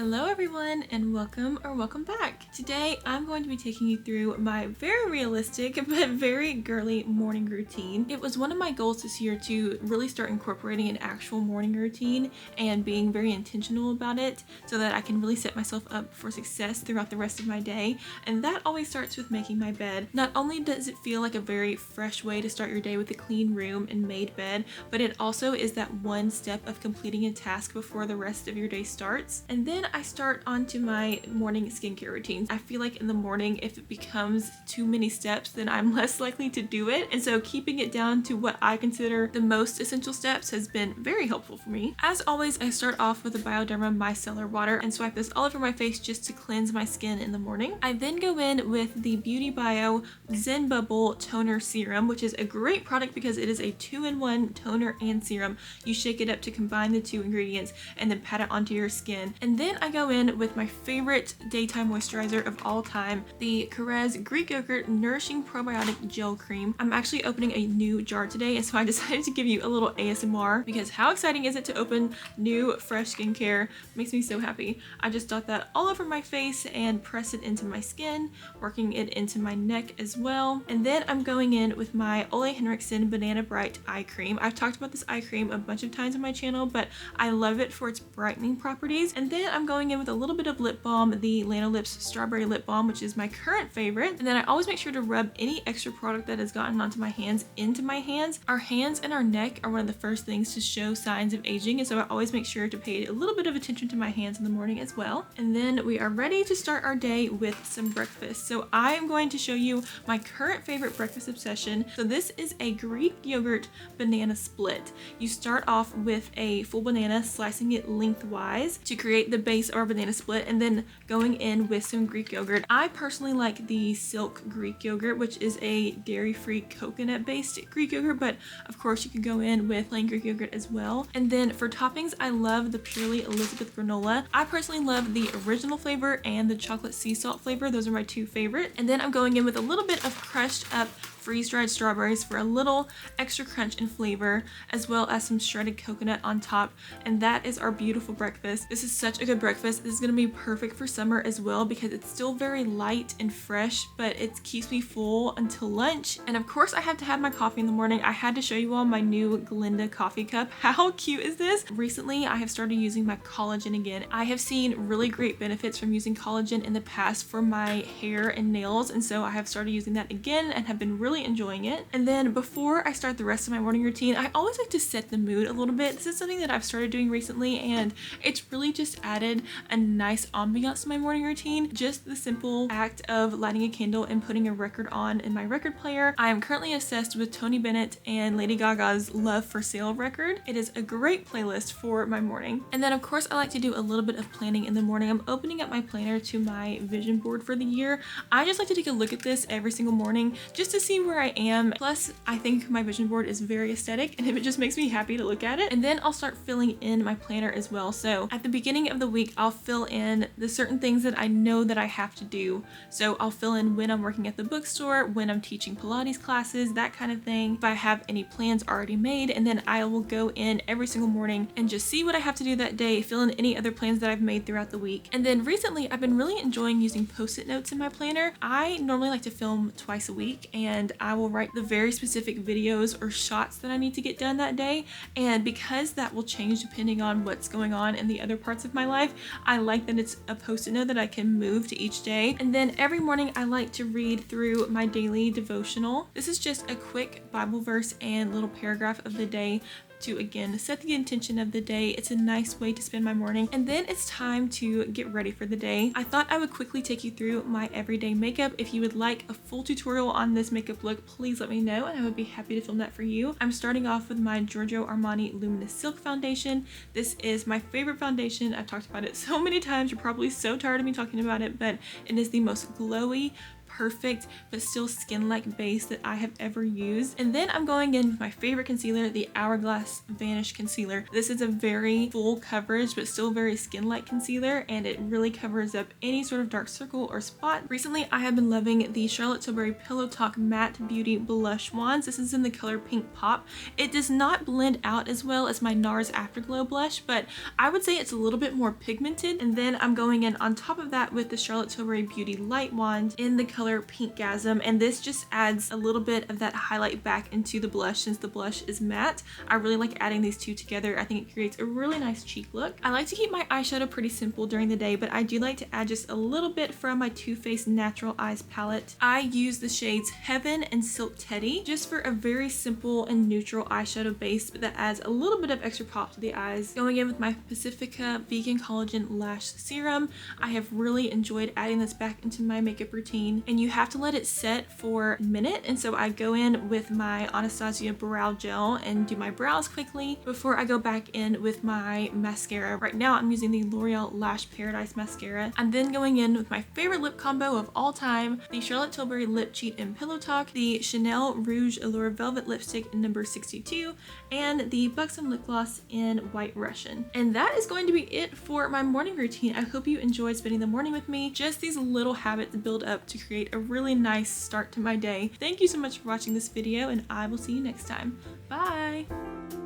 Hello everyone and welcome back. Today I'm going to be taking you through my very realistic but very girly morning routine. It was one of my goals this year to really start incorporating an actual morning routine and being very intentional about it so that I can really set myself up for success throughout the rest of my day. And that always starts with making my bed. Not only does it feel like a very fresh way to start your day with a clean room and made bed, but it also is that one step of completing a task before the rest of your day starts. And then I start onto my morning skincare routine. I feel like in the morning, if it becomes too many steps, then I'm less likely to do it. And so keeping it down to what I consider the most essential steps has been very helpful for me. As always, I start off with the Bioderma micellar water and swipe this all over my face just to cleanse my skin in the morning. I then go in with the Beauty Bio Zen Bubble Toner Serum, which is a great product because it is a 2-in-1 toner and serum. You shake it up to combine the two ingredients and then pat it onto your skin. And then I go in with my favorite daytime moisturizer of all time, the Carez Greek Yogurt Nourishing Probiotic Gel Cream. I'm actually opening a new jar today, and so I decided to give you a little ASMR because how exciting is it to open new fresh skincare? Makes me so happy. I just dot that all over my face and press it into my skin, working it into my neck as well. And then I'm going in with my Ole Henriksen Banana Bright Eye Cream. I've talked about this eye cream a bunch of times on my channel, but I love it for its brightening properties. And then I'm going in with a little bit of lip balm, the Lanolips Strawberry Lip Balm, which is my current favorite. And then I always make sure to rub any extra product that has gotten onto my hands into my hands. Our hands and our neck are one of the first things to show signs of aging, and so I always make sure to pay a little bit of attention to my hands in the morning as well. And then we are ready to start our day with some breakfast. So I am going to show you my current favorite breakfast obsession. So this is a Greek yogurt banana split. You start off with a full banana, slicing it lengthwise to create the base of our banana split, and then going in with some Greek yogurt. I personally like the Silk Greek yogurt, which is a dairy-free coconut-based Greek yogurt, but of course you could go in with plain Greek yogurt as well. And then for toppings, I love the Purely Elizabeth granola. I personally love the original flavor and the chocolate sea salt flavor. Those are my two favorite. And then I'm going in with a little bit of crushed up freeze-dried strawberries for a little extra crunch and flavor, as well as some shredded coconut on top. And that is our beautiful breakfast. This is such a good breakfast. This is gonna be perfect for summer as well because it's still very light and fresh, but it keeps me full until lunch. And of course I have to have my coffee in the morning. I had to show you all my new Glinda coffee cup. How cute is this? Recently I have started using my collagen again. I have seen really great benefits from using collagen in the past for my hair and nails, and so I have started using that again and have been really enjoying it. And then before I start the rest of my morning routine, I always like to set the mood a little bit. This is something that I've started doing recently, and it's really just added a nice ambiance to my morning routine. Just the simple act of lighting a candle and putting a record on in my record player. I am currently obsessed with Tony Bennett and Lady Gaga's Love for Sale record. It is a great playlist for my morning. And then of course I like to do a little bit of planning in the morning. I'm opening up my planner to my vision board for the year. I just like to take a look at this every single morning just to see where I am. Plus, I think my vision board is very aesthetic and it just makes me happy to look at it. And then I'll start filling in my planner as well. So at the beginning of the week, I'll fill in the certain things that I know that I have to do. So I'll fill in when I'm working at the bookstore, when I'm teaching Pilates classes, that kind of thing. If I have any plans already made, and then I will go in every single morning and just see what I have to do that day, fill in any other plans that I've made throughout the week. And then recently, I've been really enjoying using post-it notes in my planner. I normally like to film twice a week, and I will write the very specific videos or shots that I need to get done that day. And because that will change depending on what's going on in the other parts of my life, I like that it's a post-it note that I can move to each day. And then every morning I like to read through my daily devotional. This is just a quick Bible verse and little paragraph of the day to again set the intention of the day. It's a nice way to spend my morning. And then it's time to get ready for the day. I thought I would quickly take you through my everyday makeup. If you would like a full tutorial on this makeup look, please let me know and I would be happy to film that for you. I'm starting off with my Giorgio Armani Luminous Silk Foundation. This is my favorite foundation. I've talked about it so many times. You're probably so tired of me talking about it, but it is the most glowy, perfect but still skin-like base that I have ever used. And then I'm going in with my favorite concealer, the Hourglass Vanish Concealer. This is a very full coverage but still very skin-like concealer, and it really covers up any sort of dark circle or spot. Recently I have been loving the Charlotte Tilbury Pillow Talk Matte Beauty Blush Wands. This is in the color Pink Pop. It does not blend out as well as my NARS Afterglow blush, but I would say it's a little bit more pigmented. And then I'm going in on top of that with the Charlotte Tilbury Beauty Light Wand in the color Pinkgasm, and this just adds a little bit of that highlight back into the blush since the blush is matte. I really like adding these two together. I think it creates a really nice cheek look. I like to keep my eyeshadow pretty simple during the day, but I do like to add just a little bit from my Too Faced Natural Eyes palette. I use the shades Heaven and Silk Teddy just for a very simple and neutral eyeshadow base, but that adds a little bit of extra pop to the eyes. Going in with my Pacifica Vegan Collagen Lash Serum. I have really enjoyed adding this back into my makeup routine, and you have to let it set for a minute, and so I go in with my Anastasia Brow Gel and do my brows quickly before I go back in with my mascara. Right now I'm using the L'Oreal Lash Paradise Mascara. I'm then going in with my favorite lip combo of all time, the Charlotte Tilbury Lip Cheat in Pillow Talk, the Chanel Rouge Allure Velvet Lipstick in number 62, and the Buxom Lip Gloss in White Russian. And that is going to be it for my morning routine. I hope you enjoyed spending the morning with me. Just these little habits build up to create a really nice start to my day. Thank you so much for watching this video, and I will see you next time. Bye!